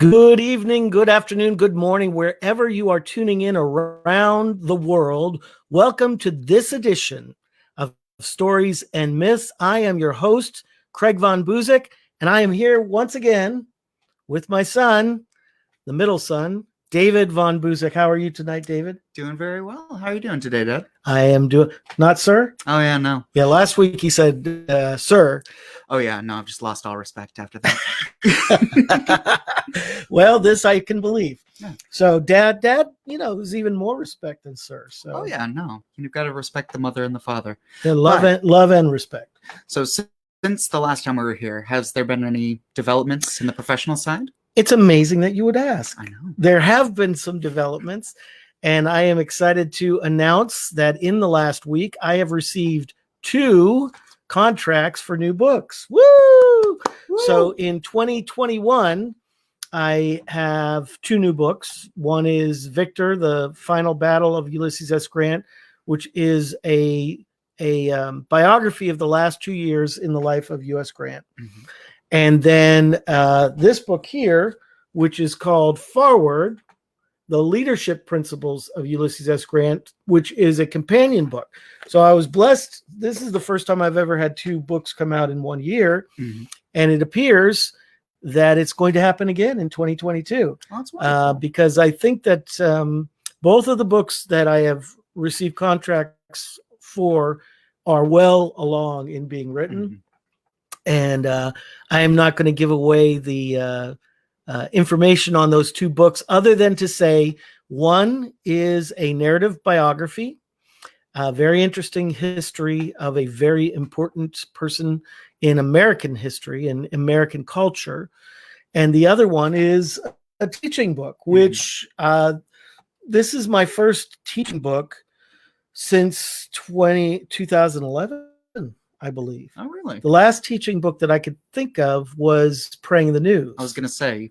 Good evening, good afternoon, good morning, wherever you are tuning in around the world. Welcome to this edition of Stories and Myths. I am your host, Craig von Buseck, and I am here once again with my son, the middle son, David von Buseck. How are you tonight, David? Doing very well. How are you doing today, Dad? I am doing, not sir? Oh, yeah, no. Yeah, last week he said, sir. Oh, yeah, no, I've just lost all respect after that. Well, this I can believe. Yeah. So dad, is even more respect than sir. So Oh, yeah, no. You've got to respect the mother and the father. love and respect. So since the last time we were here, has there been any developments in the professional side? It's amazing that you would ask. I know. There have been some developments, and I am excited to announce that in the last week, I have received 2 contracts for new books. Woo! So in 2021, I have 2 new books. One is Victor, the Final Battle of Ulysses S. Grant, which is a biography of the last 2 years in the life of U.S. Grant. Mm-hmm. And then this book here, which is called Forward, The Leadership Principles of Ulysses S. Grant, which is a companion book. So I was blessed. This is the first time I've ever had 2 books come out in 1 year. Mm-hmm. And it appears that it's going to happen again in 2022. Oh, that's wonderful. Because I think that both of the books that I have received contracts for are well along in being written. Mm-hmm. And I am not going to give away the information on those 2 books, other than to say one is a narrative biography, a very interesting history of a very important person in American history and American culture. And the other one is a teaching book, which this is my first teaching book since 2011. I believe. Oh, really? The last teaching book that I could think of was Praying the News. I was going to say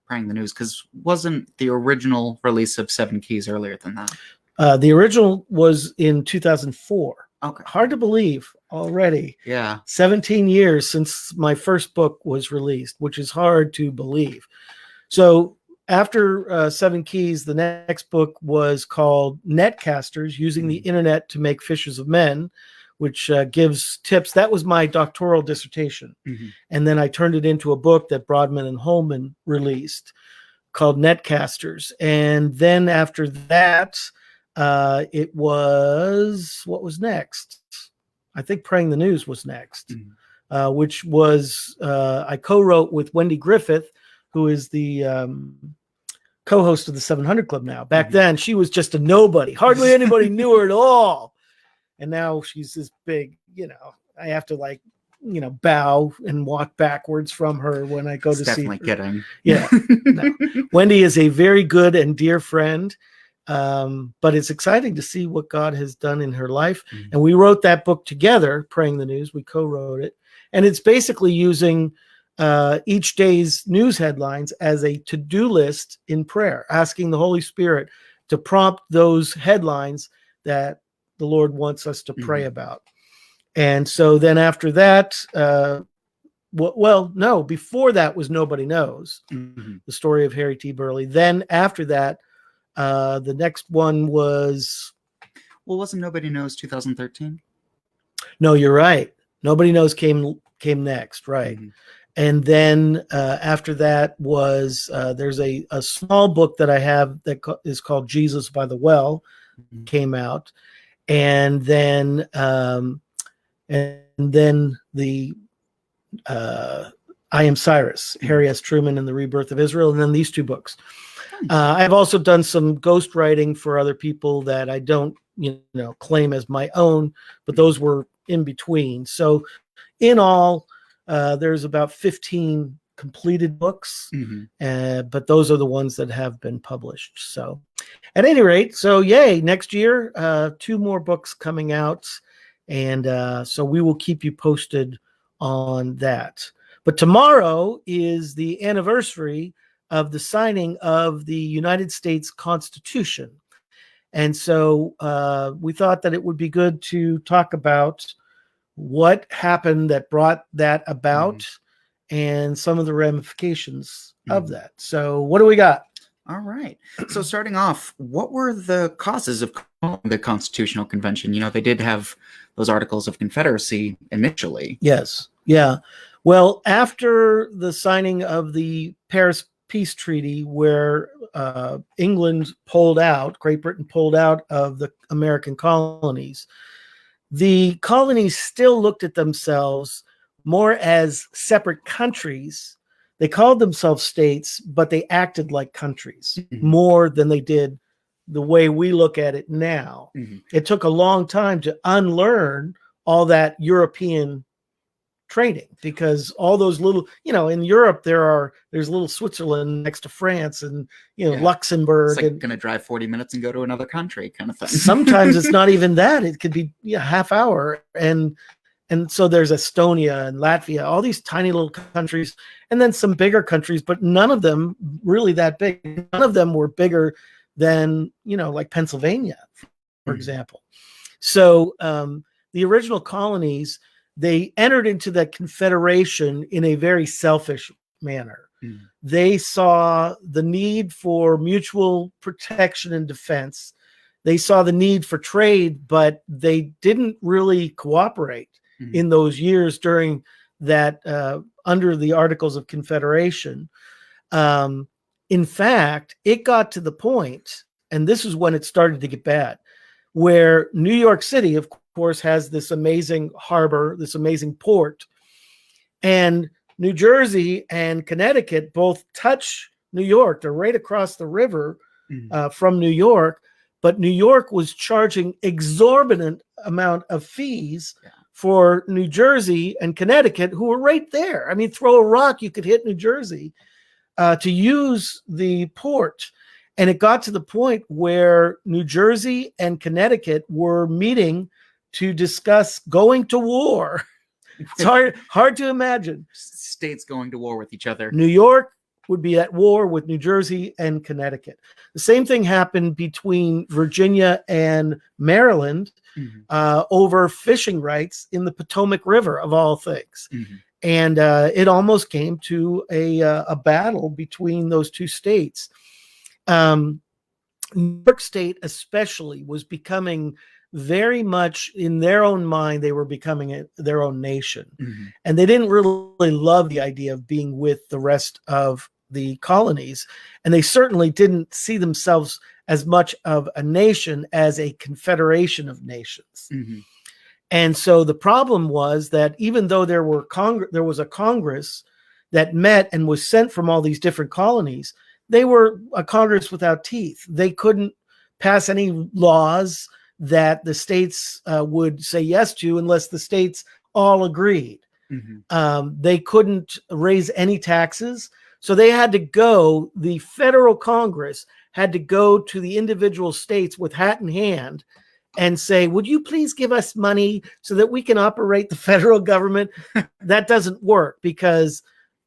Praying the News, because wasn't the original release of 7 Keys earlier than that? The original was in 2004. Okay. Hard to believe already. Yeah. 17 years since my first book was released, which is hard to believe. So after 7 Keys, the next book was called Netcasters, Using the Internet to Make Fishers of Men, which gives tips. That was my doctoral dissertation. Mm-hmm. And then I turned it into a book that Broadman and Holman released called Netcasters. And then after that, it was, what was next? I think Praying the News was next, which was, I co-wrote with Wendy Griffith, who is the co-host of the 700 Club now. Back then, she was just a nobody. Hardly anybody knew her at all. And now she's this big, I have to bow and walk backwards from her when I go to see her. Definitely kidding. Yeah. No. Wendy is a very good and dear friend. But it's exciting to see what God has done in her life. Mm-hmm. And we wrote that book together, Praying the News. We co-wrote it. And it's basically using each day's news headlines as a to-do list in prayer, asking the Holy Spirit to prompt those headlines that the Lord wants us to pray about. And so then after that, before that was Nobody Knows, the story of Harry T. Burley. Then after that, the next one was... Well, wasn't Nobody Knows 2013? No, you're right. Nobody Knows came next, right? Mm-hmm. And then after that was, there's a small book that I have that is called Jesus by the Well, came out. And then the I Am Cyrus, Harry S. Truman and the Rebirth of Israel, and then these 2 books. I've also done some ghostwriting for other people that I don't, claim as my own, but those were in between. So in all, there's about 15 completed books, but those are the ones that have been published. So at any rate, so yay, next year, 2 more books coming out. And so we will keep you posted on that. But tomorrow is the anniversary of the signing of the United States Constitution. And so we thought that it would be good to talk about what happened that brought that about, and some of the ramifications of that. So what do we got? All right. So starting off, what were the causes of calling the Constitutional Convention? They did have those Articles of Confederacy initially. Yes. Yeah. Well, after the signing of the Paris Peace Treaty, where England pulled out, Great Britain pulled out of the American colonies, the colonies still looked at themselves more as separate countries. They called themselves states, but they acted like countries more than they did the way we look at it now. It took a long time to unlearn all that European training, because all those little, in Europe there's little Switzerland next to France, and Luxembourg. It's like and going to drive 40 minutes and go to another country kind of thing. Sometimes it's not even that. It could be half hour. And so there's Estonia and Latvia, all these tiny little countries, and then some bigger countries, but none of them really that big. None of them were bigger than, like Pennsylvania, for example. So the original colonies, they entered into that Confederation in a very selfish manner. They saw the need for mutual protection and defense. They saw the need for trade, but they didn't really cooperate in those years during that, under the Articles of Confederation. In fact, it got to the point, and this is when it started to get bad, where New York City, of course, has this amazing harbor, this amazing port, and New Jersey and Connecticut both touch New York. They're right across the river from New York, but New York was charging exorbitant amount of fees for New Jersey and Connecticut, who were right there. I mean, throw a rock, you could hit New Jersey to use the port. And it got to the point where New Jersey and Connecticut were meeting to discuss going to war. It's hard to imagine. States going to war with each other. New York would be at war with New Jersey and Connecticut. The same thing happened between Virginia and Maryland over fishing rights in the Potomac River, of all things. And it almost came to a battle between those two states. New York State especially was becoming very much, in their own mind, they were becoming their own nation. And they didn't really love the idea of being with the rest of the colonies. And they certainly didn't see themselves as much of a nation as a confederation of nations. And so the problem was that even though there was a Congress that met and was sent from all these different colonies, they were a Congress without teeth. They couldn't pass any laws that the states would say yes to unless the states all agreed. They couldn't raise any taxes. So they had to go, the federal Congress had to go to the individual states with hat in hand and say, would you please give us money so that we can operate the federal government? That doesn't work, because,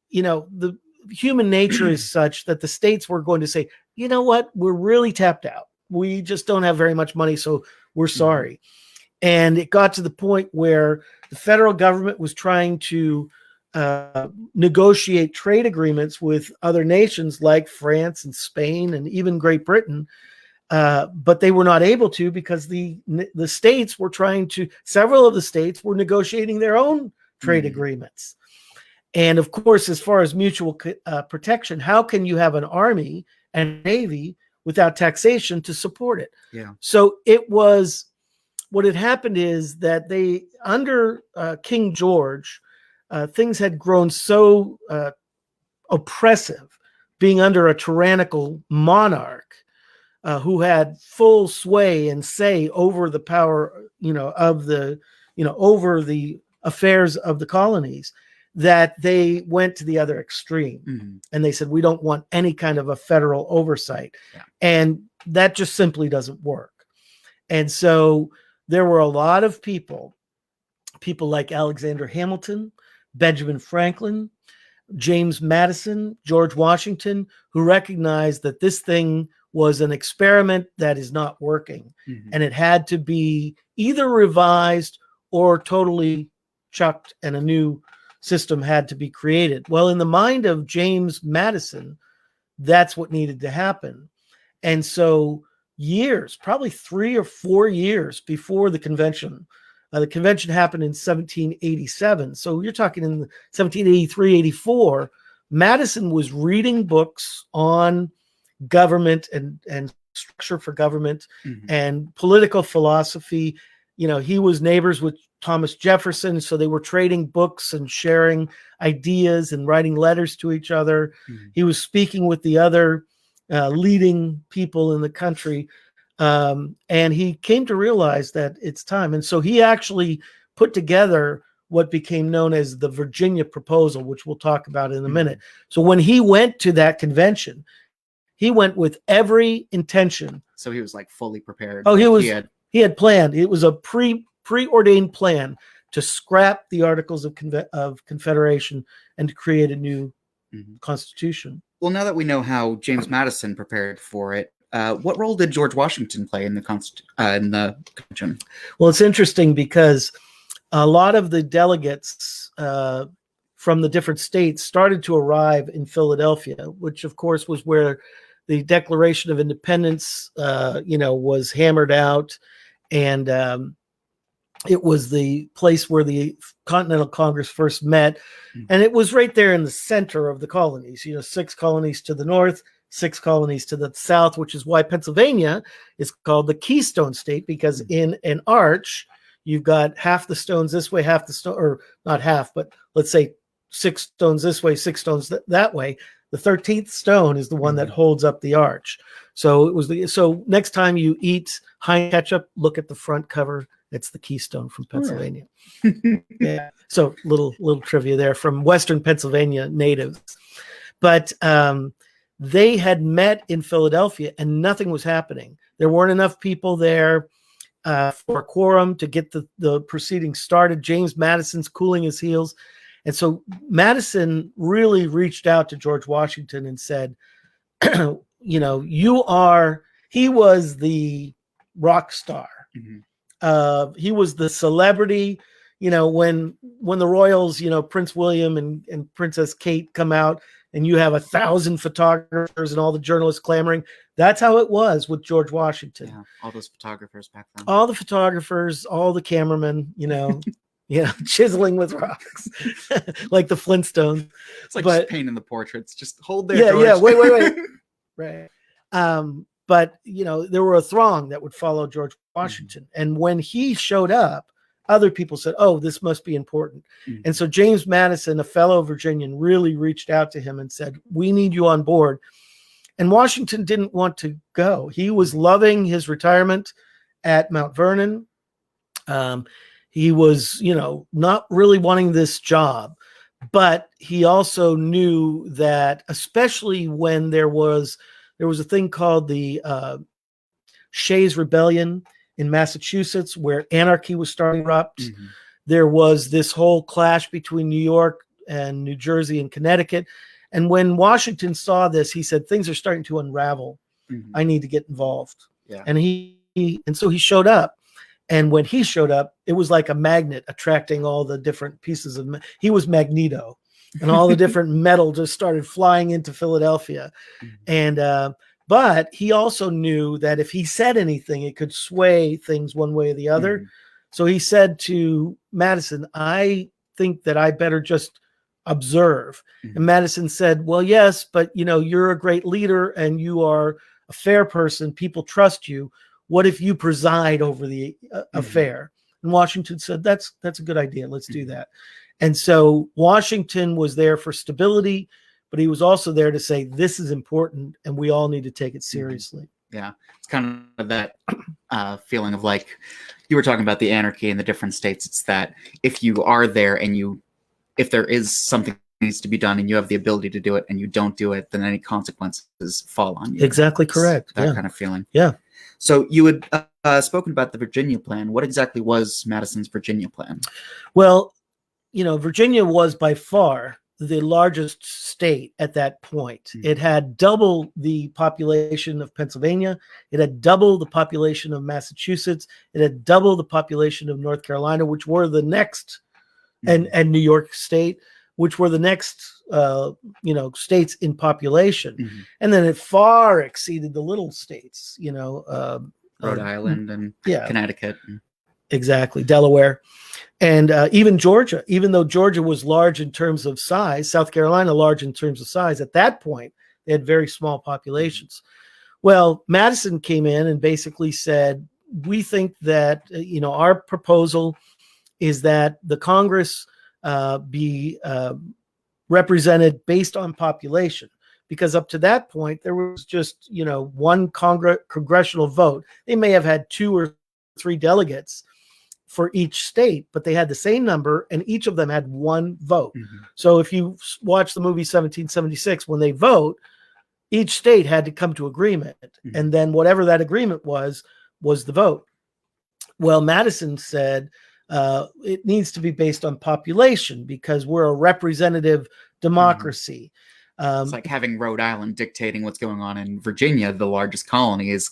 the human nature is such that the states were going to say, you know what, we're really tapped out. We just don't have very much money, so we're sorry. And it got to the point where the federal government was trying to negotiate trade agreements with other nations like France and Spain and even Great Britain, but they were not able to, because the states were several of the states were negotiating their own trade agreements. And of course, as far as mutual protection, how can you have an army and navy without taxation to support it? So what had happened is that under King George, things had grown so oppressive, being under a tyrannical monarch who had full sway and say over the power, over the affairs of the colonies, that they went to the other extreme. And they said, we don't want any kind of a federal oversight. And that just simply doesn't work. And so there were a lot of people like Alexander Hamilton, Benjamin Franklin, James Madison, George Washington, who recognized that this thing was an experiment that is not working. And it had to be either revised or totally chucked and a new system had to be created. Well, in the mind of James Madison, that's what needed to happen. And so years, probably 3 or 4 years before the convention happened in 1787. So you're talking in 1783, 84, Madison was reading books on government and structure for government and political philosophy. You know, he was neighbors with Thomas Jefferson, so they were trading books and sharing ideas and writing letters to each other. He was speaking with the other leading people in the country, and he came to realize that it's time. And so he actually put together what became known as the Virginia Proposal, which we'll talk about in a minute. So when he went to that convention, he went with every intention. So he was like fully prepared. Oh, he had planned. It was a preordained plan to scrap the Articles of Confederation and to create a new constitution. Well, now that we know how James Madison prepared for it, what role did George Washington play in the convention? Well, it's interesting because a lot of the delegates from the different states started to arrive in Philadelphia, which of course was where the Declaration of Independence, was hammered out, and it was the place where the Continental Congress first met, and it was right there in the center of the colonies. 6 colonies to the north, 6 colonies to the south, which is why Pennsylvania is called the Keystone State, because in an arch, you've got half the stones this way, half the stone, or not half, but let's say 6 stones this way, 6 stones that way. The 13th stone is the one that holds up the arch. So next time you eat Heinz ketchup, look at the front cover. It's the Keystone from Pennsylvania. Yeah. So little trivia there from Western Pennsylvania natives. But they had met in Philadelphia and nothing was happening. There weren't enough people there for a quorum to get the proceedings started. James Madison's cooling his heels. And so Madison really reached out to George Washington and said, he was the rock star. He was the celebrity. When the royals, Prince William and Princess Kate come out and you have 1,000 photographers and all the journalists clamoring, that's how it was with George Washington. Yeah, all those photographers back then. All the photographers, all the cameramen, chiseling with rocks like the Flintstones. It's like just painting the portraits. Just hold there. Yeah, George. yeah. Wait. Right. But there were a throng that would follow George Washington, and when he showed up, other people said, "Oh, this must be important." And so James Madison, a fellow Virginian, really reached out to him and said, "We need you on board." And Washington didn't want to go. He was loving his retirement at Mount Vernon. He was, not really wanting this job, but he also knew that, especially when there was a thing called the Shays Rebellion in Massachusetts, where anarchy was starting to erupt. There was this whole clash between New York and New Jersey and Connecticut. And when Washington saw this, he said, things are starting to unravel. I need to get involved. Yeah. And so he showed up. And when he showed up, it was like a magnet attracting all the different pieces of he was Magneto, and all the different metal just started flying into Philadelphia. And but he also knew that if he said anything, it could sway things one way or the other. So he said to Madison, "I think that I better just observe." And Madison said, "Well, yes, but you're a great leader and you are a fair person. People trust you. What if you preside over the affair?" And Washington said, that's a good idea. Let's do that. And so Washington was there for stability, but he was also there to say, this is important and we all need to take it seriously. Yeah. It's kind of that feeling of like, you were talking about the anarchy in the different states. It's that if you are there and if there is something that needs to be done and you have the ability to do it and you don't do it, then any consequences fall on you. Exactly correct. It's that kind of feeling. Yeah. So you had spoken about the Virginia plan. What exactly was Madison's Virginia plan? Well, Virginia was by far the largest state at that point. It had double the population of Pennsylvania. It had double the population of Massachusetts. It had double the population of North Carolina, which were the next and New York State, which were the next states in population, and then it far exceeded the little states, Rhode Island and Connecticut. Exactly, Delaware, and even Georgia. Even though Georgia was large in terms of size, South Carolina large in terms of size, at that point they had very small populations. Well, Madison came in and basically said, we think that our proposal is that the Congress be represented based on population, because up to that point there was just one congressional vote. They may have had 2 or 3 delegates for each state, but they had the same number and each of them had 1 vote. So if you watch the movie 1776, when they vote, each state had to come to agreement, and then whatever that agreement was the vote. Well, Madison said it needs to be based on population because we're a representative democracy. It's like having Rhode Island dictating what's going on in Virginia, the largest colony, is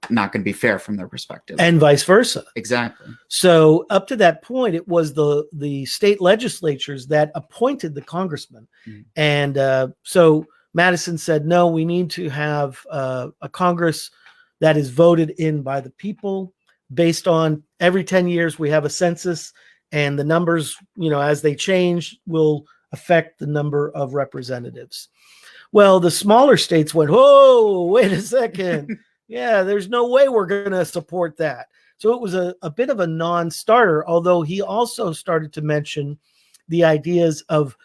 not going to be fair from their perspective. And vice versa. Exactly. So up to that point, it was the state legislatures that appointed the congressman. And so Madison said, no, we need to have a Congress that is voted in by the people based on every 10 years we have a census, and the numbers, as they change, will affect the number of representatives. Well, the smaller states went, oh, wait a second. Yeah, there's no way we're going to support that. So it was a bit of a non-starter, although he also started to mention the ideas of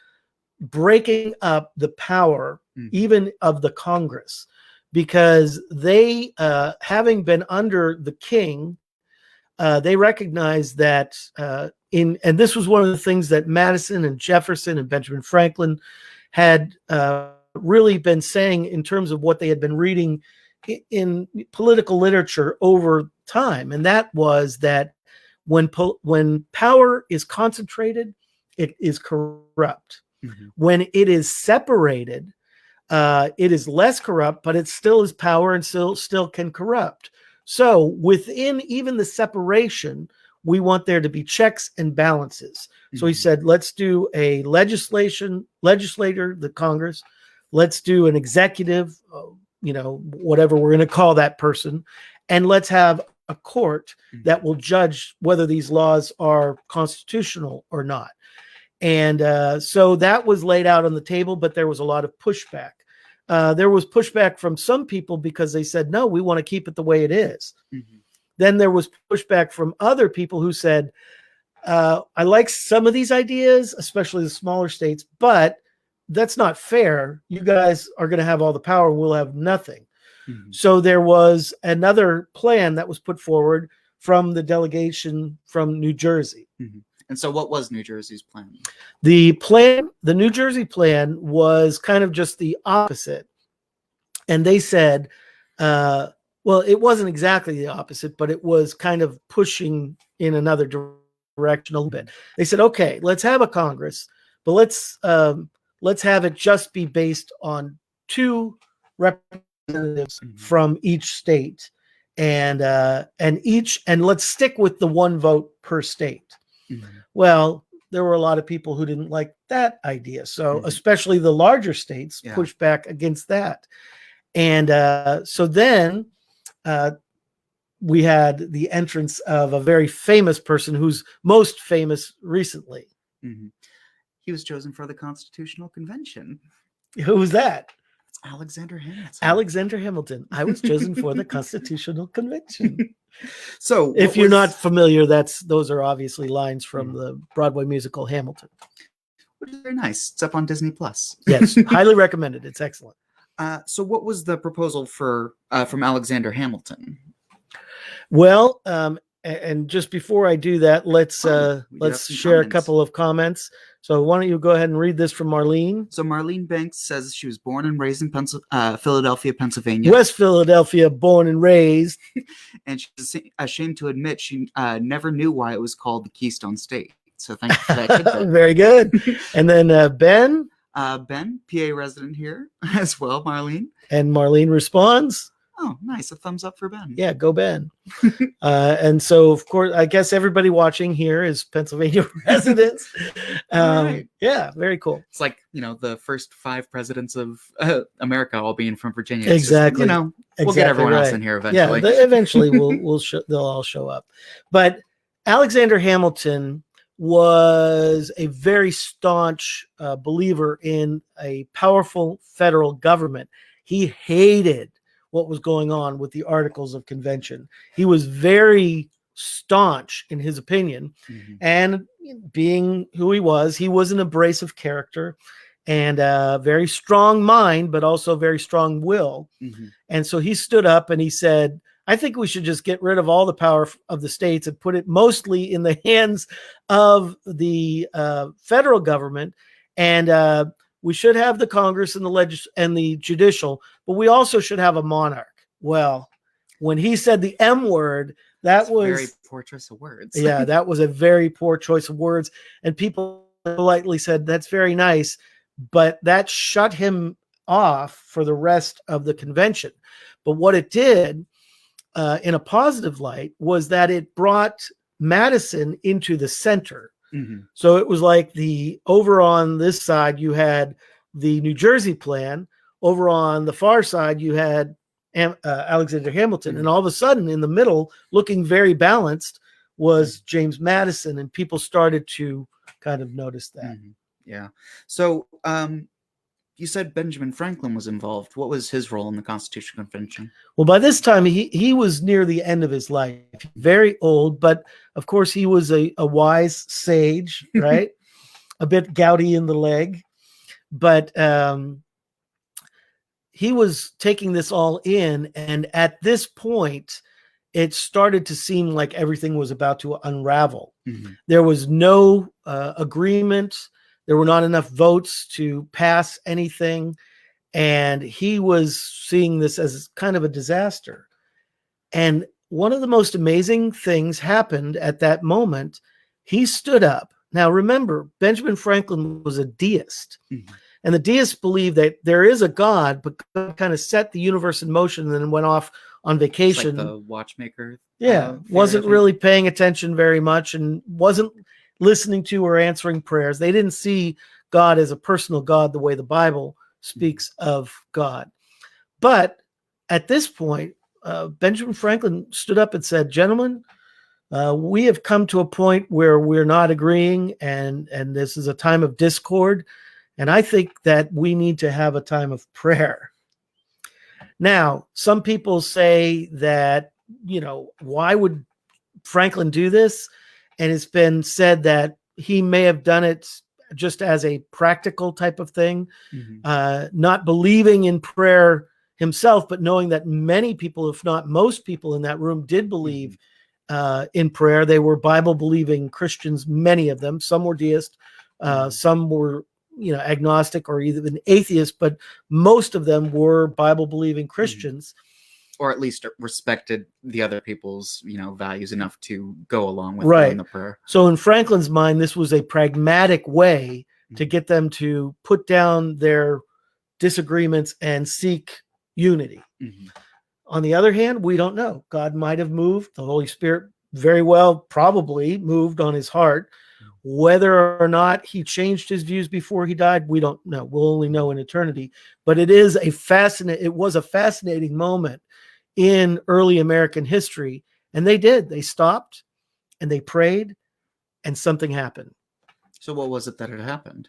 breaking up the power, even of the Congress, because they, having been under the king, they recognized that and this was one of the things that Madison and Jefferson and Benjamin Franklin had really been saying in terms of what they had been reading in political literature over time, and that was that when power is concentrated, it is corrupt. When it is separated, it is less corrupt, but it still is power and still can corrupt. So within even the separation, we want there to be checks and balances. So he said, let's do a legislator, the Congress. Let's do an executive, whatever we're going to call that person. And let's have a court that will judge whether these laws are constitutional or not. And so that was laid out on the table, but there was a lot of pushback. There was pushback from some people because they said, no, we want to keep it the way it is. Then there was pushback from other people who said, I like some of these ideas, especially the smaller states, but that's not fair. You guys are going to have all the power. We'll have nothing. So there was another plan that was put forward from the delegation from New Jersey. And so what was New Jersey's plan? The New Jersey plan was kind of just the opposite. And they said, well, it wasn't exactly the opposite, but it was kind of pushing in another direction a little bit. They said, okay, let's have a Congress, but let's have it just be based on 2 representatives from each state, and let's stick with the 1 vote per state. Well, there were a lot of people who didn't like that idea. So especially the larger states pushed back against that. And so then we had the entrance of a very famous person who's most famous recently. He was chosen for the Constitutional Convention. Who was that? It's Alexander Hamilton. Alexander Hamilton. I was chosen for the Constitutional Convention. So if you're not familiar, those are obviously lines from the Broadway musical Hamilton. Which is very nice. It's up on Disney Plus. Yes, highly recommended. It's excellent. So what was the proposal from Alexander Hamilton? Well, and just before I do that, let's share a couple of comments. So why don't you go ahead and read this from Marlene? So Marlene Banks says she was born and raised in Philadelphia, Pennsylvania. West Philadelphia, born and raised. And she's ashamed to admit she never knew why it was called the Keystone State. So thank you for that tidbit. Very good. And then Ben? Ben, PA resident here as well, Marlene. And Marlene responds? Oh, nice. A thumbs up for Ben. Yeah, go Ben. And so, of course, I guess everybody watching here is Pennsylvania residents. All right. Yeah, very cool. It's like, the first 5 presidents of America all being from Virginia. It's Exactly. Just, we'll exactly get everyone else right. in here eventually. Yeah, eventually they'll all show up. But Alexander Hamilton was a very staunch believer in a powerful federal government. He hated what was going on with the Articles of Convention. He was very staunch in his opinion. Mhm. And being who he was an abrasive character and a very strong mind, but also very strong will. Mhm. And so he stood up and he said, I think we should just get rid of all the power of the states and put it mostly in the hands of the federal government. And we should have the Congress and the judicial, but we also should have a monarch. Well, when he said the M word, that was very poor choice of words. Yeah, that was a very poor choice of words. And people politely said, that's very nice, but that shut him off for the rest of the convention. But what it did, in a positive light, was that it brought Madison into the center. Mm-hmm. So it was like over on this side, you had the New Jersey plan. Over on the far side, you had Alexander Hamilton. Mm-hmm. And all of a sudden, in the middle, looking very balanced, was James Madison. And people started to kind of notice that. Mm-hmm. Yeah. So you said Benjamin Franklin was involved. What was his role in the Constitutional Convention? Well, by this time, he was near the end of his life, very old, but of course he was a wise sage, right? A bit gouty in the leg, but he was taking this all in. And at this point, it started to seem like everything was about to unravel. Mm-hmm. There was no agreement. There were not enough votes to pass anything. And he was seeing this as kind of a disaster. And one of the most amazing things happened at that moment. He stood up. Now, remember, Benjamin Franklin was a deist. Mm-hmm. And the deists believed that there is a God, but God kind of set the universe in motion and then went off on vacation. It's like the watchmaker. Yeah, wasn't really paying attention very much and wasn't listening to or answering prayers. They didn't see God as a personal God the way the Bible speaks of God. But at this point, Benjamin Franklin stood up and said, gentlemen, we have come to a point where we're not agreeing, and this is a time of discord. And I think that we need to have a time of prayer. Now, some people say that, why would Franklin do this? And it's been said that he may have done it just as a practical type of thing, not believing in prayer himself, but knowing that many people, if not most people in that room, did believe in prayer. They were Bible-believing Christians, many of them. Some were deist, some were agnostic or even atheist, but most of them were Bible-believing Christians. Or at least respected the other people's, values enough to go along with Right. doing the prayer. So in Franklin's mind, this was a pragmatic way to get them to put down their disagreements and seek unity. Mm-hmm. On the other hand, we don't know. God might have moved. The Holy Spirit very well probably moved on his heart. Whether or not he changed his views before he died, we don't know. We'll only know in eternity. But it was a fascinating moment in early American history. And they stopped and they prayed and something happened. So what was it that had happened?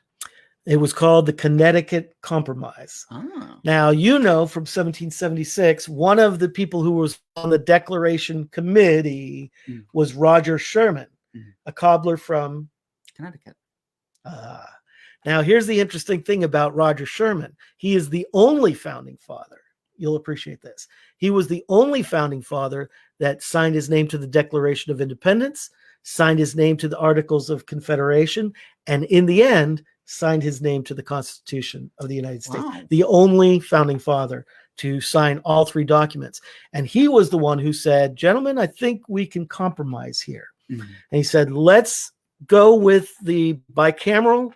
It was called the Connecticut Compromise. Ah. Now, from 1776, one of the people who was on the Declaration Committee was Roger Sherman, a cobbler from Connecticut. Now, here's the interesting thing about Roger Sherman. He is the only founding father. You'll appreciate this. He was the only founding father that signed his name to the Declaration of Independence, signed his name to the Articles of Confederation, and in the end, signed his name to the Constitution of the United States. Wow. The only founding father to sign all 3 documents. And he was the one who said, gentlemen, I think we can compromise here. And he said, let's go with the bicameral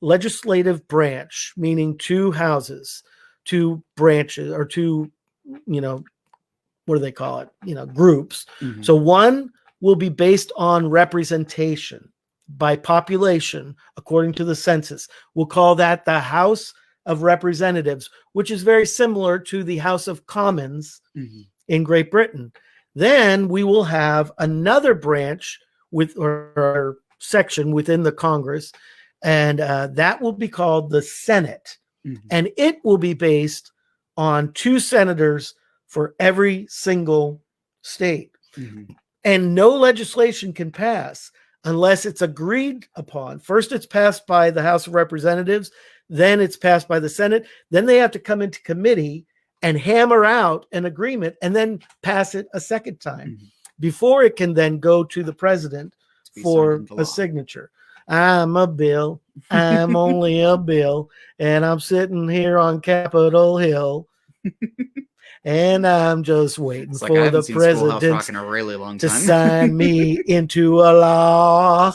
legislative branch, meaning 2 houses, 2 branches, or 2, what do they call it? Groups. Mm-hmm. So one will be based on representation by population according to the census. We'll call that the House of Representatives, which is very similar to the House of Commons in Great Britain. Then we will have another branch or section within the Congress, and that will be called the Senate. And it will be based on 2 senators for every single state. And no legislation can pass unless it's agreed upon. First, it's passed by the House of Representatives, then it's passed by the Senate, then they have to come into committee and hammer out an agreement and then pass it a second time before it can then go to the president for a signature. I'm a bill. I'm only a bill, and I'm sitting here on Capitol Hill, and I'm just waiting for the president in a really long to time. sign me into a law.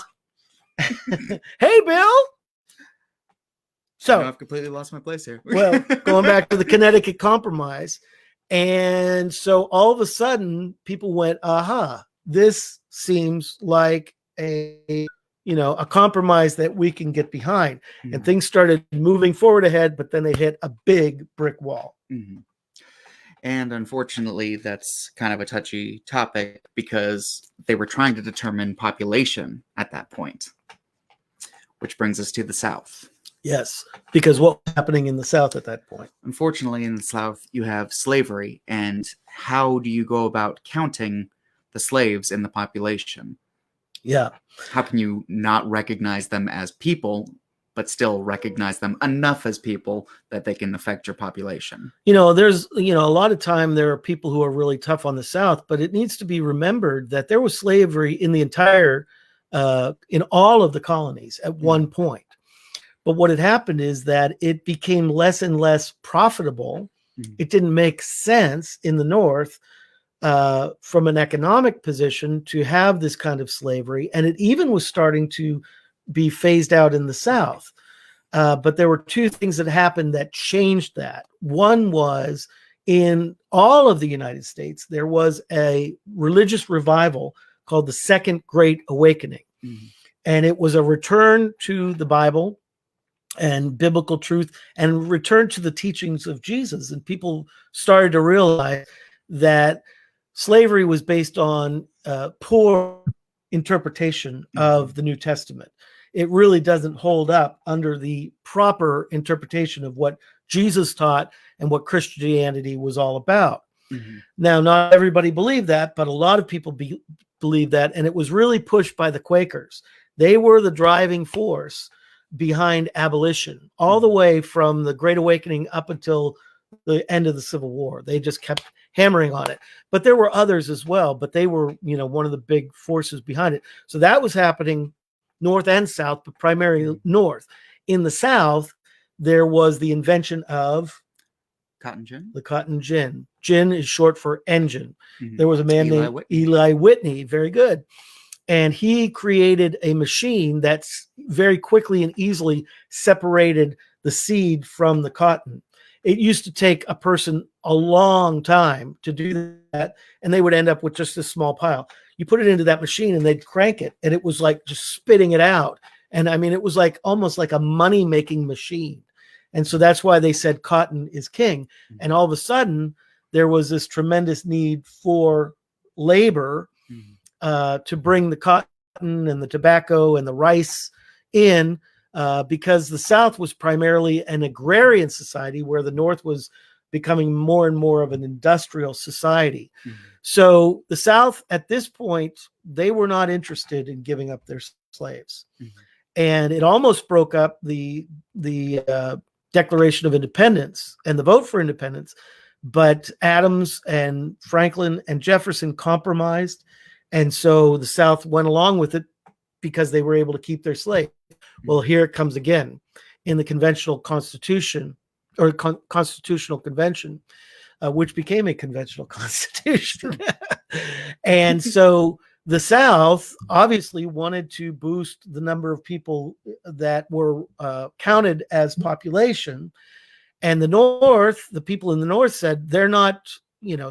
Hey, Bill. So I've completely lost my place here. Well, going back to the Connecticut Compromise, and so all of a sudden, people went, "Aha! This seems like a compromise that we can get behind." And things started moving forward ahead, but then they hit a big brick wall. And unfortunately, that's kind of a touchy topic because they were trying to determine population at that point, which brings us to the South. Yes, because what was happening in the South at that point? Unfortunately, in the South, you have slavery. And how do you go about counting the slaves in the population? Yeah. How can you not recognize them as people, but still recognize them enough as people that they can affect your population? There's, a lot of time there are people who are really tough on the South, but it needs to be remembered that there was slavery in the entire, in all of the colonies at one point. But what had happened is that it became less and less profitable. It didn't make sense in the North from an economic position to have this kind of slavery. And it even was starting to be phased out in the South. But there were 2 things that happened that changed that. One was in all of the United States, there was a religious revival called the Second Great Awakening. And it was a return to the Bible and biblical truth and return to the teachings of Jesus. And people started to realize that slavery was based on poor interpretation of the New Testament. It really doesn't hold up under the proper interpretation of what Jesus taught and what Christianity was all about. Now, not everybody believed that, but a lot of people believed that, and it was really pushed by the Quakers. They were the driving force behind abolition, all the way from the Great Awakening up until the end of the Civil War. They just kept hammering on it. But there were others as well, but they were, one of the big forces behind it. So that was happening North and South, but primarily North. In the South, there was the invention of cotton gin. The cotton gin. Gin is short for engine. There was a man named Eli Whitney. Very good. And he created a machine that's very quickly and easily separated the seed from the cotton. It used to take a person a long time to do that, and they would end up with just a small pile. You put it into that machine and they'd crank it, and it was like just spitting it out. And I mean, it was like almost like a money-making machine. And so that's why they said cotton is king. And all of a sudden, there was this tremendous need for labor to bring the cotton and the tobacco and the rice in, because the South was primarily an agrarian society, where the North was becoming more and more of an industrial society. So the South at this point, they were not interested in giving up their slaves. And it almost broke up the Declaration of Independence and the vote for independence. But Adams and Franklin and Jefferson compromised. And so the South went along with it because they were able to keep their slaves. Well, here it comes again in the conventional constitution, or constitutional convention, which became a conventional constitution. And so the South obviously wanted to boost the number of people that were counted as population. And the North, the people in the North said, they're not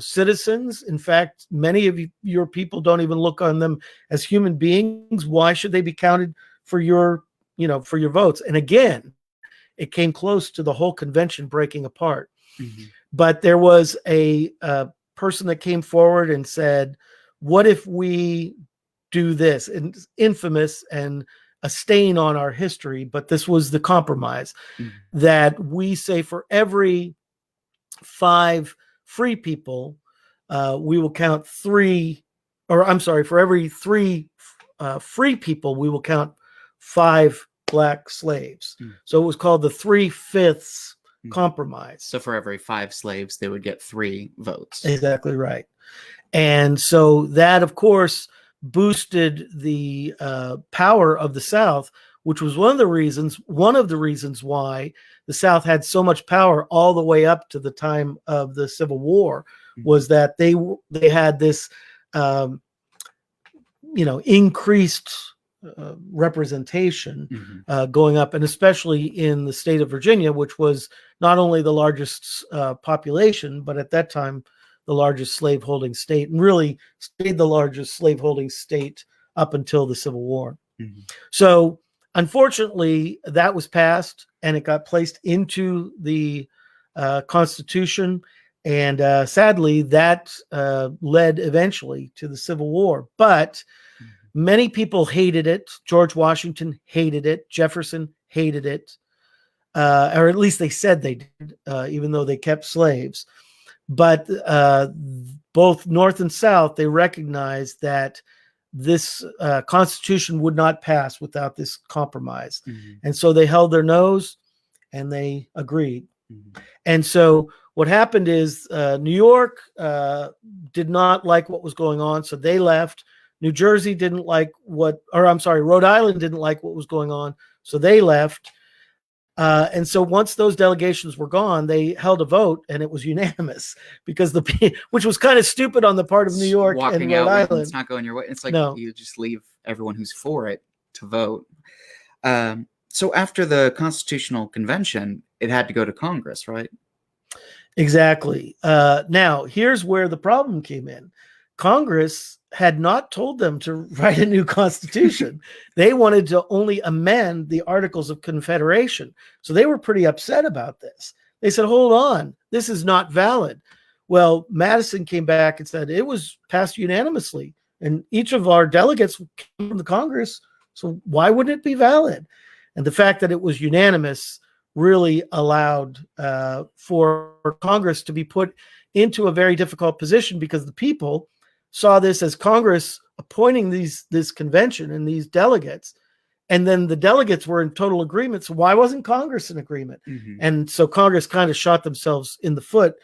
citizens. In fact, many of your people don't even look on them as human beings. Why should they be counted for your votes? And again, it came close to the whole convention breaking apart. Mm-hmm. But there was a person that came forward and said, what if we do this? And it's infamous and a stain on our history, but this was the compromise, that we say for every 5 free people, we will count 3, or I'm sorry, for every 3 free people, we will count 5 black slaves. So it was called the Three-Fifths Compromise. So for every 5 slaves, they would get 3 votes. Exactly right. And so that, of course, boosted the power of the South, which was one of the reasons why the South had so much power all the way up to the time of the Civil War, was that they had this increased representation going up, and especially in the state of Virginia, which was not only the largest population, but at that time the largest slaveholding state, and really stayed the largest slaveholding state up until the Civil War. So unfortunately, that was passed, and it got placed into the Constitution, and sadly, that led eventually to the Civil War. But many people hated it. George Washington hated it. Jefferson hated it, or at least they said they did, even though they kept slaves. But both North and South, they recognized that this Constitution would not pass without this compromise. And so they held their nose and they agreed. And so what happened is New York did not like what was going on, so they left. New Jersey didn't like Rhode Island didn't like what was going on, so they left. And so once those delegations were gone, they held a vote, and it was unanimous, because which was kind of stupid on the part of New York and Rhode Island. It's not going your way. It's like you just leave everyone who's for it to vote. So after the Constitutional Convention, it had to go to Congress, right? Exactly. Now, here's where the problem came in. Congress had not told them to write a new constitution. They wanted to only amend the Articles of Confederation. So they were pretty upset about this. They said, hold on, this is not valid. Well, Madison came back and said it was passed unanimously, and each of our delegates came from the Congress, so why wouldn't it be valid? And the fact that it was unanimous really allowed for Congress to be put into a very difficult position, because the people saw this as Congress appointing this convention and these delegates, and then the delegates were in total agreement. So why wasn't Congress in agreement? And so Congress kind of shot themselves in the foot,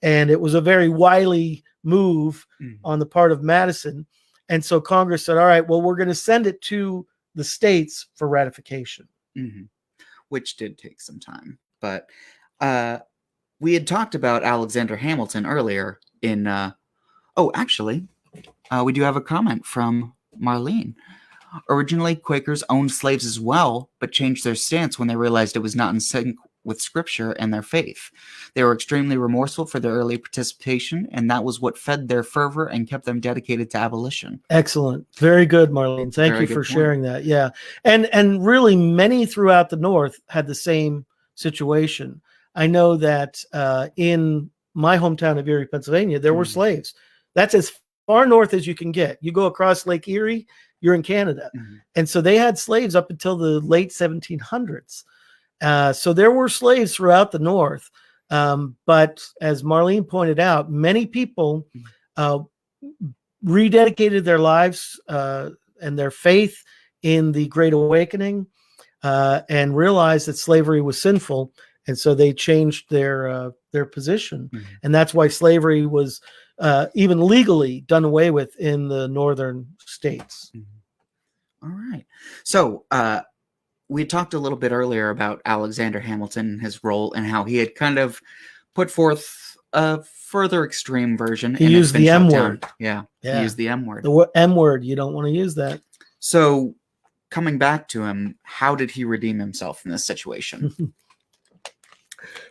and it was a very wily move on the part of Madison. And so Congress said, all right, well, we're going to send it to the states for ratification. Which did take some time. But we had talked about Alexander Hamilton earlier in... we do have a comment from Marlene. Originally, Quakers owned slaves as well, but changed their stance when they realized it was not in sync with Scripture and their faith. They were extremely remorseful for their early participation, and that was what fed their fervor and kept them dedicated to abolition. Excellent. Very good, Marlene. Thank you for sharing that. Yeah. And really, many throughout the North had the same situation. I know that in my hometown of Erie, Pennsylvania, there were slaves. That's as far north as you can get. You go across Lake Erie, you're in Canada. And so they had slaves up until the late 1700s. So there were slaves throughout the North. But as Marlene pointed out, many people rededicated their lives and their faith in the Great Awakening and realized that slavery was sinful. And so they changed their position. And that's why slavery was even legally done away with in the northern states. All right. So we talked a little bit earlier about Alexander Hamilton and his role and how he had kind of put forth a further extreme version. He used the M word. Yeah, he used the M word. The M word, you don't want to use that. So coming back to him, how did he redeem himself in this situation?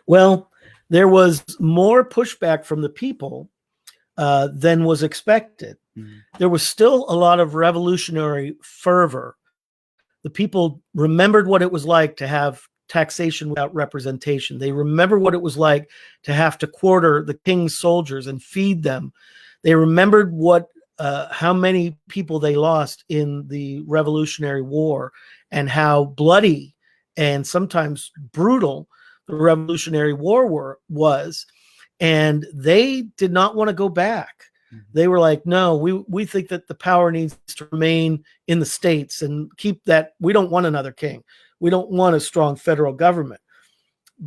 Well, there was more pushback from the people than was expected. There was still a lot of revolutionary fervor. The people remembered what it was like to have taxation without representation. They remember what it was like to have to quarter the king's soldiers and feed them. They remembered how many people they lost in the Revolutionary War and how bloody and sometimes brutal the Revolutionary War was. And they did not want to go back. They were like, no, we think that the power needs to remain in the states and keep that. We don't want another king. We don't want a strong federal government.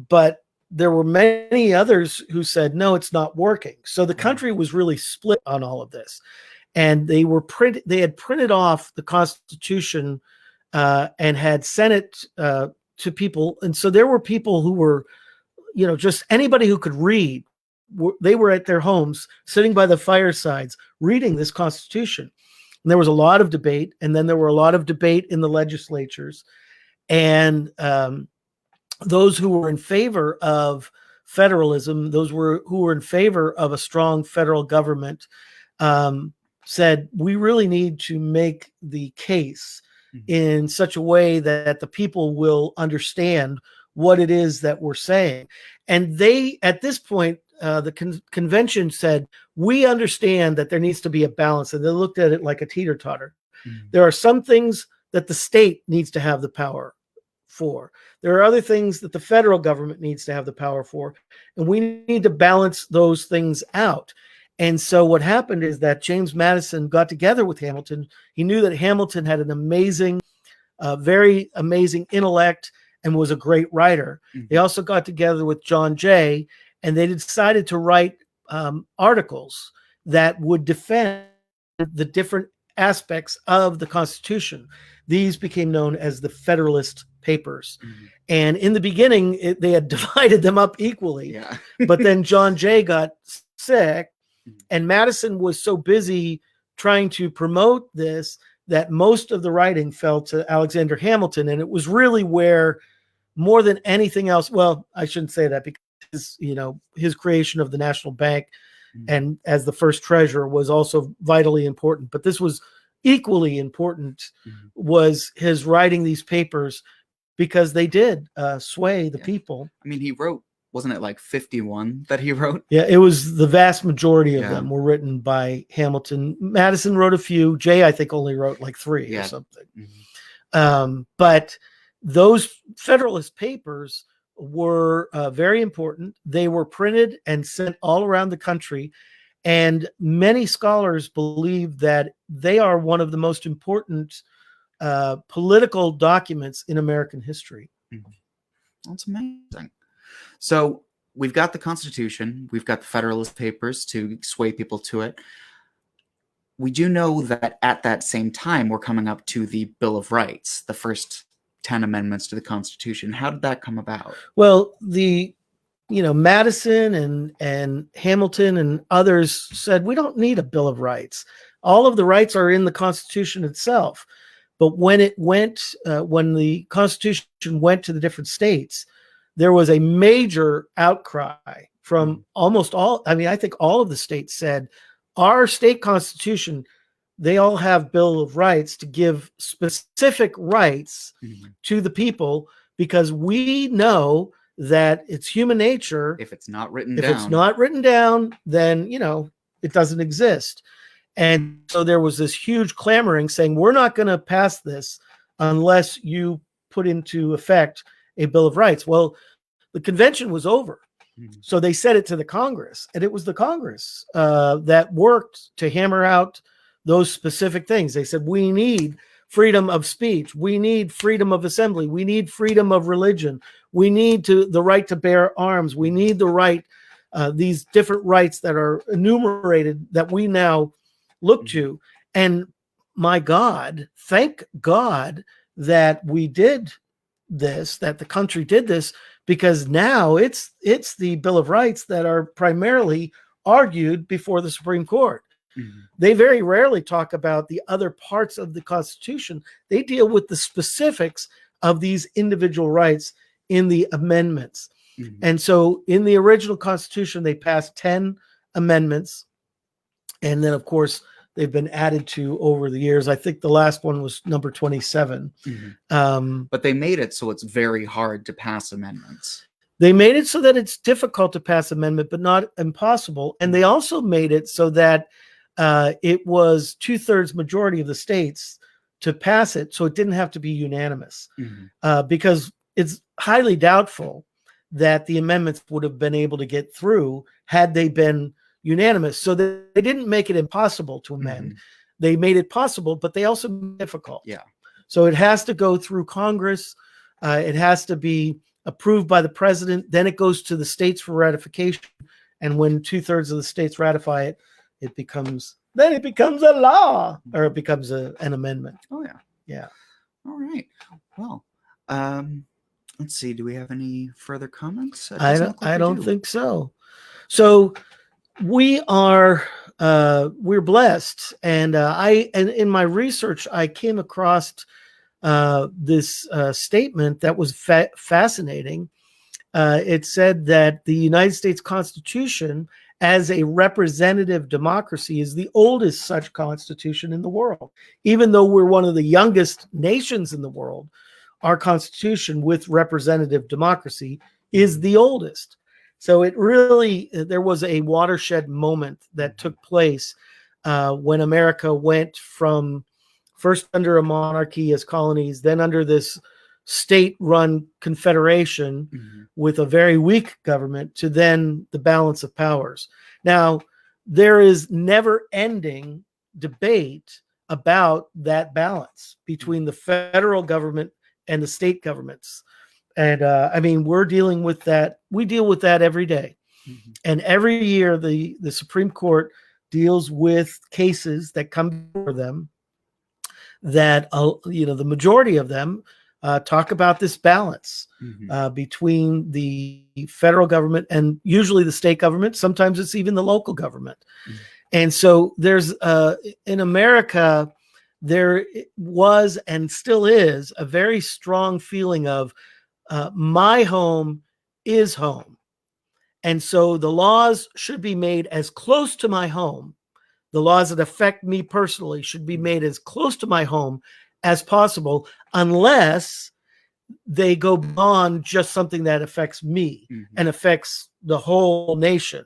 But there were many others who said, no, it's not working. So the country was really split on all of this. And they had printed off the Constitution and had sent it to people. And so there were people who were, just anybody who could read. They were at their homes, sitting by the firesides, reading this Constitution. And there was a lot of debate, and then there were a lot of debate in the legislatures. And those who were in favor of federalism, who were in favor of a strong federal government, said, we really need to make the case in such a way that the people will understand what it is that we're saying. And they, at this point, the convention said, we understand that there needs to be a balance. And they looked at it like a teeter-totter. There are some things that the state needs to have the power for. There are other things that the federal government needs to have the power for. And we need to balance those things out. And so what happened is that James Madison got together with Hamilton. He knew that Hamilton had an amazing, very amazing intellect and was a great writer. They also got together with John Jay, and they decided to write articles that would defend the different aspects of the Constitution. These became known as the Federalist Papers. And in the beginning, they had divided them up equally. But then John Jay got sick, and Madison was so busy trying to promote this that most of the writing fell to Alexander Hamilton. And it was really where, more than anything else, well, I shouldn't say that, because his creation of the National Bank and as the first treasurer was also vitally important. But this was equally important, was his writing these papers, because they did sway the people. I mean, he wrote, wasn't it like 51 that he wrote? Yeah, it was the vast majority of them were written by Hamilton. Madison wrote a few. Jay, I think, only wrote like 3 or something. But those Federalist Papers were very important. They were printed and sent all around the country. And many scholars believe that they are one of the most important political documents in American history. That's amazing. So we've got the Constitution, we've got the Federalist Papers to sway people to it. We do know that at that same time, we're coming up to the Bill of Rights, the first 10 amendments to the Constitution. How did that come about? Well, Madison and Hamilton and others said, we don't need a Bill of Rights. All of the rights are in the Constitution itself. But when the Constitution went to the different states, there was a major outcry from almost all. I mean, I think all of the states said, our state constitution, they all have Bill of Rights to give specific rights to the people, because we know that it's human nature. If it's not written down, then, it doesn't exist. And so there was this huge clamoring saying, we're not going to pass this unless you put into effect a Bill of Rights. Well, the convention was over. So they sent it to the Congress, and it was the Congress that worked to hammer out those specific things. They said, we need freedom of speech. We need freedom of assembly. We need freedom of religion. We need the right to bear arms. We need the right, these different rights that are enumerated that we now look to. And my God, thank God that we did this, that the country did this, because now it's the Bill of Rights that are primarily argued before the Supreme Court. They very rarely talk about the other parts of the Constitution. They deal with the specifics of these individual rights in the amendments. And so in the original Constitution, they passed 10 amendments. And then, of course, they've been added to over the years. I think the last one was number 27. But they made it so it's very hard to pass amendments. They made it so that it's difficult to pass amendment, but not impossible. And they also made it so that it was 2/3 majority of the states to pass it, so it didn't have to be unanimous, because it's highly doubtful that the amendments would have been able to get through had they been unanimous. So they didn't make it impossible to amend. They made it possible, but they also made it difficult. Yeah. So it has to go through Congress. It has to be approved by the president. Then it goes to the states for ratification. And when 2/3 of the states ratify it, it becomes a law, or it becomes an amendment. Oh, yeah. Yeah. All right. Well, let's see. Do we have any further comments? I don't think so. So we are we're blessed, and and in my research I came across this statement that was fascinating. It said that the United States Constitution, as a representative democracy, is the oldest such constitution in the world. Even though we're one of the youngest nations in the world, our constitution with representative democracy is the oldest. So it really, there was a watershed moment that took place when America went from first under a monarchy as colonies, then under this state-run confederation with a very weak government, to then the balance of powers. Now, there is never-ending debate about that balance between the federal government and the state governments. And I mean, we're dealing with that. We deal with that every day. And every year, the Supreme Court deals with cases that come before them that, the majority of them talk about this balance between the federal government and usually the state government. Sometimes it's even the local government. And so there's, in America, there was and still is a very strong feeling of my home is home. And so the laws should be made as close to my home. The laws that affect me personally should be made as close to my home as possible, unless they go beyond just something that affects me and affects the whole nation.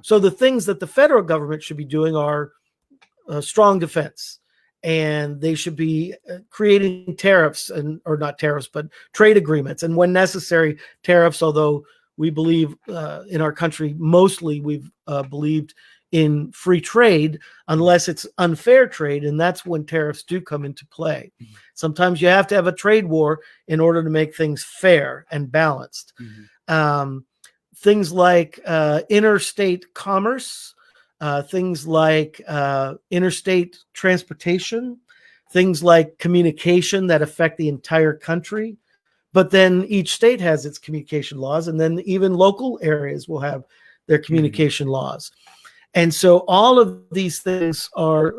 So the things that the federal government should be doing are strong defense. And they should be creating tariffs, or not tariffs, but trade agreements. And when necessary, tariffs, although we believe in our country, mostly we've believed in free trade, unless it's unfair trade. And that's when tariffs do come into play. Sometimes you have to have a trade war in order to make things fair and balanced. Things like interstate commerce, things like interstate transportation, things like communication that affect the entire country. But then each state has its communication laws, and then even local areas will have their communication laws. And so all of these things are,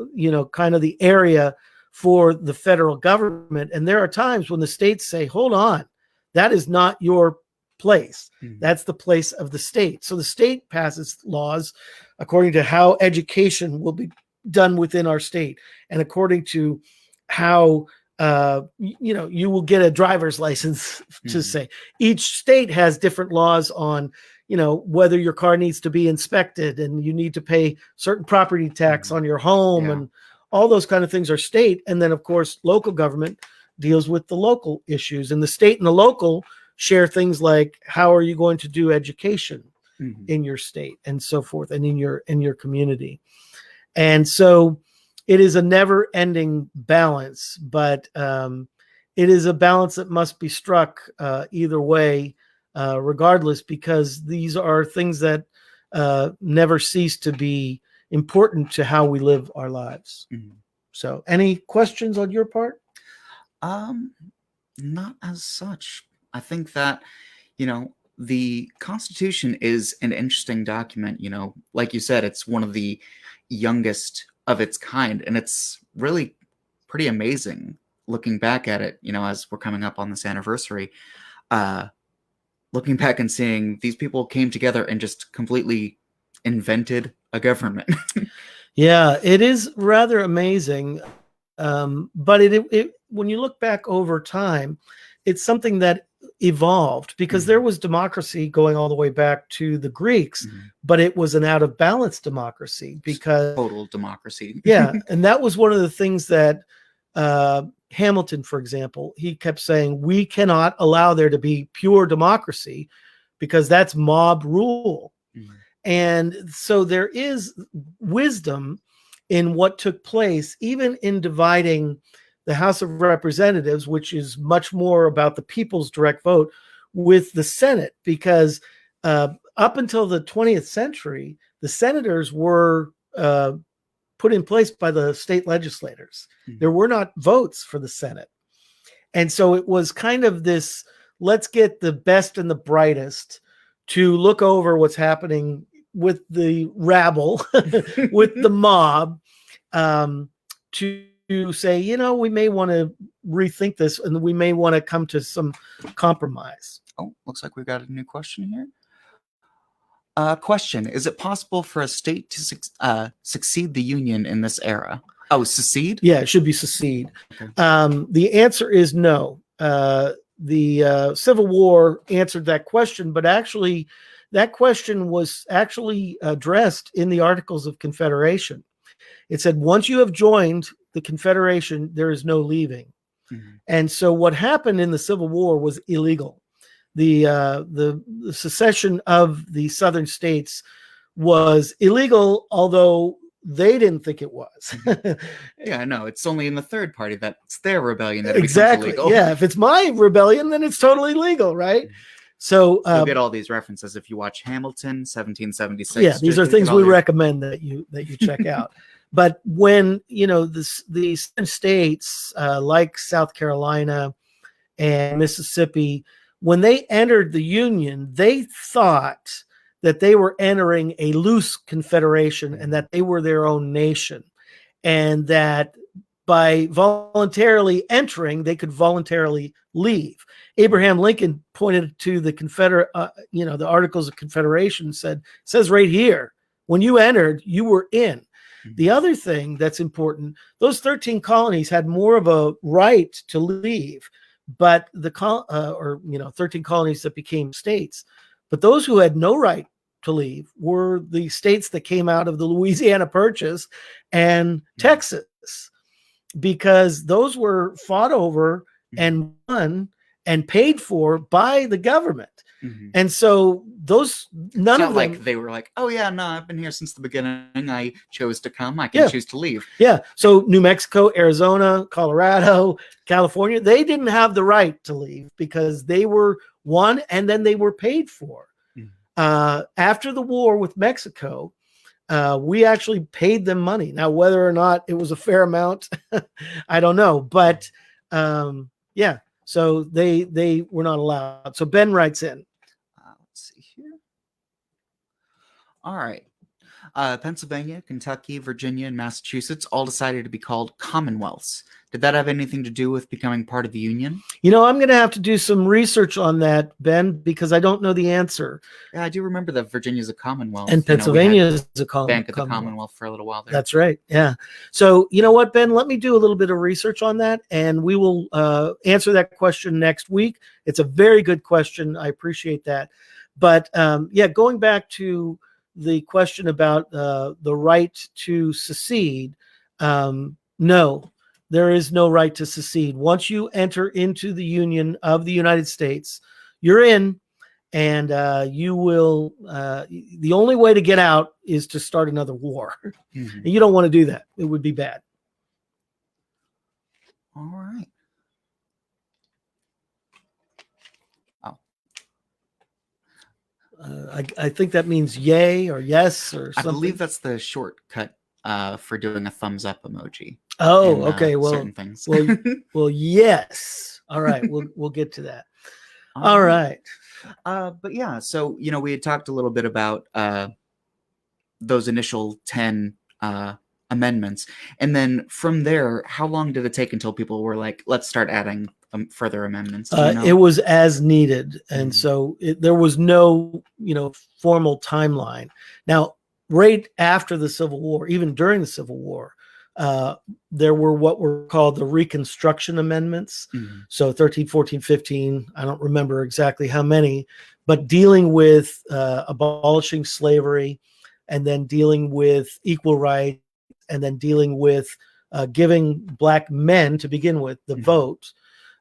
kind of the area for the federal government. And there are times when the states say, hold on, that is not your place. That's the place of the state. So the state passes laws according to how education will be done within our state, and according to how you will get a driver's license. To say each state has different laws on whether your car needs to be inspected, and you need to pay certain property tax on your home, and all those kind of things are state. And then of course local government deals with the local issues, and the state and the local share things like, how are you going to do education in your state, and so forth, and in your community. And so it is a never-ending balance, but it is a balance that must be struck either way, regardless, because these are things that never cease to be important to how we live our lives. So any questions on your part? Not as such. I think that, the Constitution is an interesting document. Like you said, it's one of the youngest of its kind, and it's really pretty amazing looking back at it, as we're coming up on this anniversary, looking back and seeing these people came together and just completely invented a government. Yeah, it is rather amazing. But it when you look back over time, it's something that evolved because there was democracy going all the way back to the Greeks, but it was an out of balance democracy because Total democracy. yeah, and that was one of the things that Hamilton, for example, he kept saying, we cannot allow there to be pure democracy because that's mob rule. And so there is wisdom in what took place, even in dividing the House of Representatives, which is much more about the people's direct vote, with the Senate, because up until the 20th century, the senators were put in place by the state legislators. There were not votes for the Senate. And so it was kind of this, let's get the best and the brightest to look over what's happening with the rabble, with the mob, to say, you know, we may want to rethink this and we may want to come to some compromise. Oh, looks like we've got a new question here. Question: is it possible for a state to succeed the Union in this era? Oh, secede? Yeah, it should be secede. Okay. The answer is no. The Civil War answered that question, but actually, that question was actually addressed in the Articles of Confederation. It said, once you have joined the Confederation, there is no leaving. And so what happened in the Civil War was illegal. The secession of the southern states was illegal, although they didn't think it was. Yeah, no, it's only in the third party that's their rebellion that it exactly. becomes illegal. Yeah, if it's my rebellion, then it's totally legal, right? So you'll get all these references if you watch Hamilton, 1776. Yeah, these are things we recommend that you check out. But when the states like South Carolina and Mississippi, when they entered the Union, they thought that they were entering a loose confederation and that they were their own nation, and that by voluntarily entering, they could voluntarily leave. Abraham Lincoln pointed to the the Articles of Confederation, says right here, when you entered, you were in. The other thing that's important, those 13 colonies had more of a right to leave, but 13 colonies that became states. But those who had no right to leave were the states that came out of the Louisiana Purchase and Texas, because those were fought over and won and paid for by the government. And so none of them, like they were like, oh yeah, no, I've been here since the beginning. I chose to come. I can choose to leave. Yeah. So New Mexico, Arizona, Colorado, California, they didn't have the right to leave because they were won and then they were paid for. After the war with Mexico, we actually paid them money. Now, whether or not it was a fair amount, I don't know. But yeah, so they were not allowed. So Ben writes in. Let's see here. All right. Pennsylvania, Kentucky, Virginia, and Massachusetts all decided to be called commonwealths. Did that have anything to do with becoming part of the Union? I'm going to have to do some research on that, Ben, because I don't know the answer. Yeah, I do remember that Virginia is a commonwealth. And Pennsylvania is a Bank of the Commonwealth for a little while there. That's right. Yeah. So you know what, Ben? Let me do a little bit of research on that, and we will answer that question next week. It's a very good question. I appreciate that. But going back to the question about the right to secede, no. There is no right to secede. Once you enter into the Union of the United States, you're in, and you will. The only way to get out is to start another war. And you don't want to do that. It would be bad. All right. Oh. I think that means yay or yes or something. I believe that's the shortcut for doing a thumbs up emoji. Oh, okay. Well, certain things. well, yes. All right. We'll get to that. All right. But yeah, so we had talked a little bit about those initial 10 amendments, and then from there, how long did it take until people were like, let's start adding further amendments? It was as needed, and so there was no formal timeline. Now, right after the Civil War, even during the Civil War, there were what were called the Reconstruction Amendments. So 13, 14, 15, I don't remember exactly how many, but dealing with abolishing slavery, and then dealing with equal rights, and then dealing with giving black men, to begin with, the vote.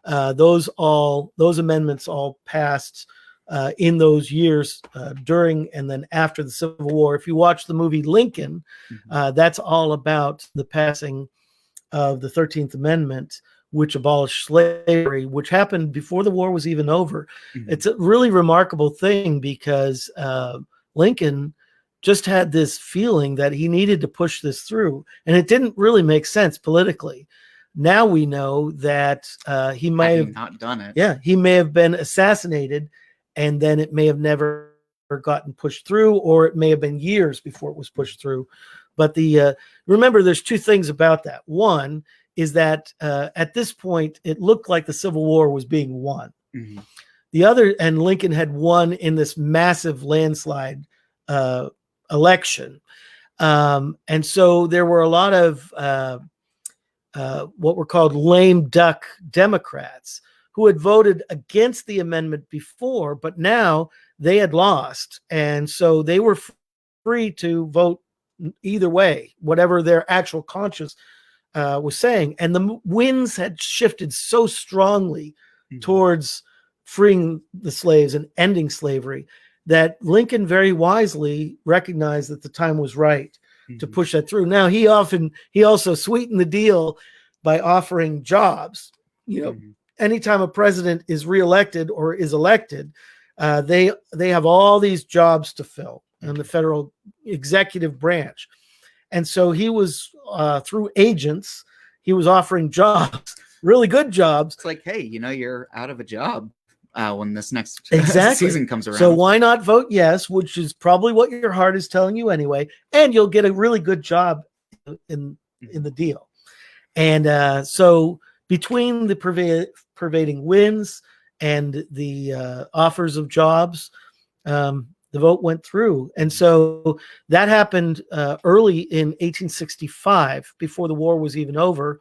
Those amendments all passed in those years during and then after the Civil War. If you watch the movie Lincoln, that's all about the passing of the 13th Amendment, which abolished slavery, which happened before the war was even over. It's a really remarkable thing because Lincoln just had this feeling that he needed to push this through, and it didn't really make sense politically. Now we know that he might have not done it. Yeah, he may have been assassinated, and then it may have never gotten pushed through, or it may have been years before it was pushed through. But remember, there's two things about that. One is that at this point, it looked like the Civil War was being won. The other, and Lincoln had won in this massive landslide election. And so there were a lot of what were called lame duck Democrats who had voted against the amendment before, but now they had lost. And so they were free to vote either way, whatever their actual conscience was saying. And the winds had shifted so strongly towards freeing the slaves and ending slavery that Lincoln very wisely recognized that the time was right to push that through. Now, he also sweetened the deal by offering jobs. Anytime a president is reelected or is elected, they have all these jobs to fill in the federal executive branch. And so he was, through agents, he was offering jobs, really good jobs. It's like, hey, you're out of a job when this next season comes around. So why not vote yes, which is probably what your heart is telling you anyway, and you'll get a really good job in the deal. And so between the pervading winds and the offers of jobs, the vote went through. And so that happened early in 1865, before the war was even over.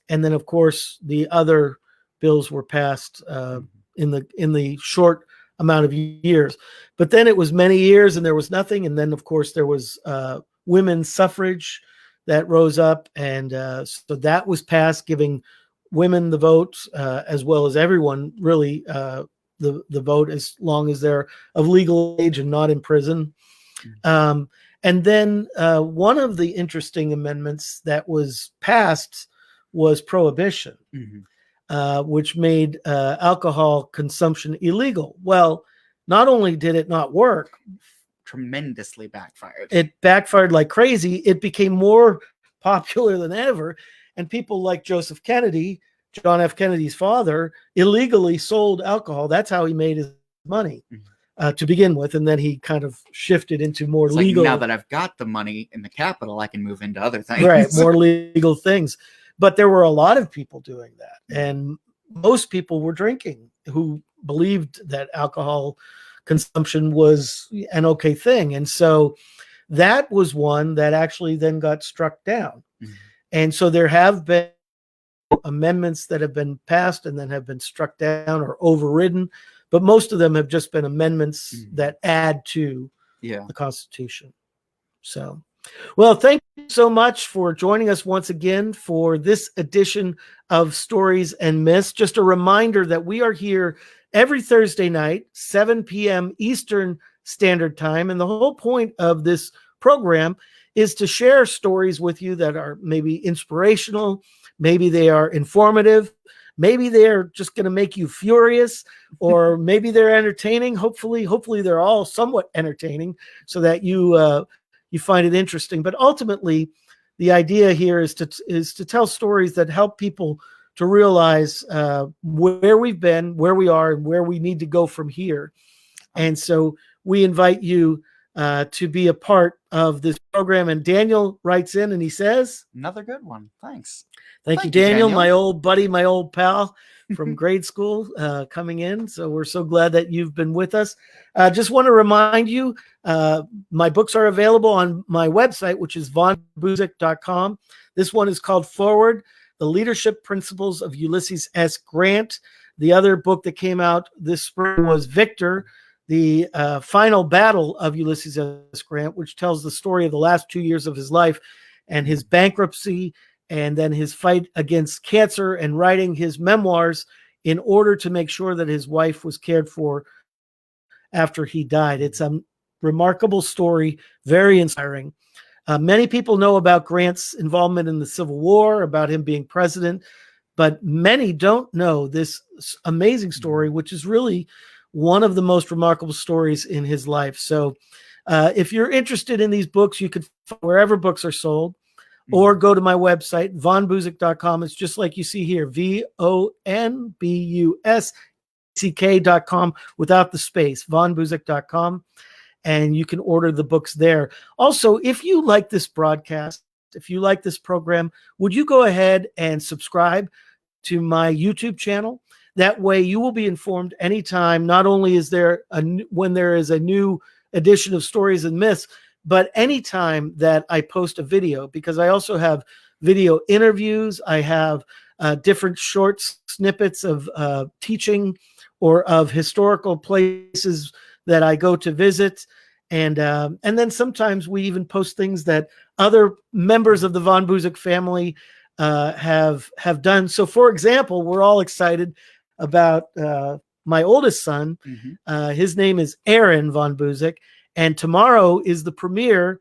And then, of course, the other bills were passed in the short amount of years. But then it was many years and there was nothing. And then, of course, there was women's suffrage that rose up. And so that was passed, giving women the vote, as well as everyone, really, the vote, as long as they're of legal age and not in prison. And then one of the interesting amendments that was passed was prohibition, which made alcohol consumption illegal. Well, not only did it not work, tremendously backfired. It backfired like crazy. It became more popular than ever. And people like Joseph Kennedy, John F. Kennedy's father, illegally sold alcohol. That's how he made his money to begin with. And then he kind of shifted into more legal. Now that I've got the money in the capital, I can move into other things. Right, more legal things. But there were a lot of people doing that. And most people were drinking who believed that alcohol consumption was an okay thing. And so that was one that actually then got struck down. And so there have been amendments that have been passed and then have been struck down or overridden, but most of them have just been amendments that add to the Constitution. So, well, thank you so much for joining us once again for this edition of Stories and Myths. Just a reminder that we are here every Thursday night, 7 p.m. Eastern Standard Time. And the whole point of this program is to share stories with you that are maybe inspirational, maybe they are informative, maybe they're just going to make you furious, or maybe they're entertaining. Hopefully they're all somewhat entertaining so that you find it interesting. But ultimately, the idea here is to tell stories that help people to realize where we've been, where we are, and where we need to go from here. And so we invite you to be a part of this program. And Daniel writes in and he says, another good one. Thanks. Thank you, Daniel, my old buddy, my old pal. from grade school coming in. So we're so glad that you've been with us. Just want to remind you, my books are available on my website, which is vonbuseck.com. This one is called Forward, The Leadership Principles of Ulysses S. Grant. The other book that came out this spring was Victor, the final battle of Ulysses S. Grant, which tells the story of the last 2 years of his life and his bankruptcy, and then his fight against cancer, and writing his memoirs in order to make sure that his wife was cared for after he died. It's a remarkable story, very inspiring. Many people know about Grant's involvement in the Civil War, about him being president, but many don't know this amazing story, which is really one of the most remarkable stories in his life. So if you're interested in these books, you could find wherever books are sold, or go to my website, vonbuseck.com. It's just like you see here, vonbuseck.com without the space, vonbuseck.com. And you can order the books there. Also, if you like this broadcast, if you like this program, would you go ahead and subscribe to my YouTube channel? That way you will be informed anytime. Not only is there when there is a new edition of Stories and Myths, but anytime that I post a video, because I also have video interviews, I have different short snippets of teaching or of historical places that I go to visit. And then sometimes we even post things that other members of the Von Buseck family have done. So, for example, we're all excited about my oldest son. His name is Aaron Von Buseck, and tomorrow is the premiere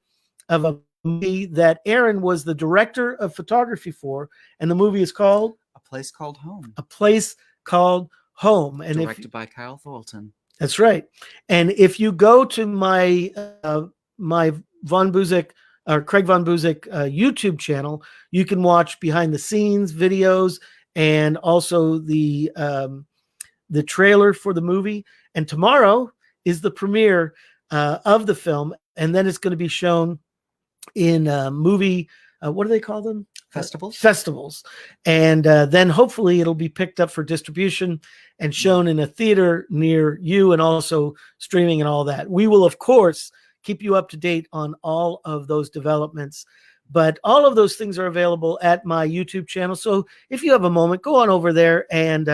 of a movie that Aaron was the director of photography for, and the movie is called A Place Called Home. A Place Called Home, and directed by Kyle Thornton. That's right. And if you go to my my Von Buseck or Craig Von Buseck YouTube channel, you can watch behind the scenes videos and also the trailer for the movie. And tomorrow is the premiere of the film, and then it's going to be shown in movie. What do they call them? Festivals. And then hopefully it'll be picked up for distribution and shown in a theater near you, and also streaming and all that. We will, of course, keep you up to date on all of those developments. But all of those things are available at my YouTube channel. So if you have a moment, go on over there and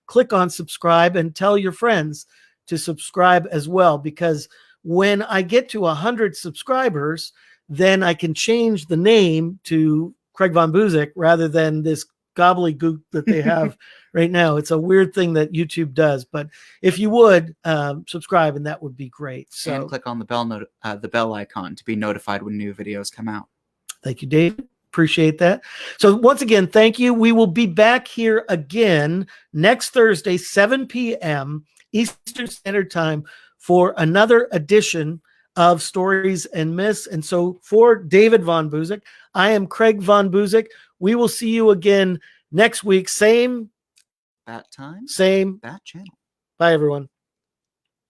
click on subscribe, and tell your friends to subscribe as well. Because when I get to 100 subscribers, then I can change the name to Craig Von Buseck rather than this gobbledygook that they have right now. It's a weird thing that YouTube does, but if you would subscribe, and that would be great. So, and click on the bell icon to be notified when new videos come out. Thank you, David. Appreciate that. So once again, thank you. We will be back here again next Thursday, 7 p.m. Eastern Standard Time, for another edition of Stories and Myths. And so for David Von Buseck, I am Craig Von Buseck. We will see you again next week. Same bat time, same bat channel. Bye, everyone.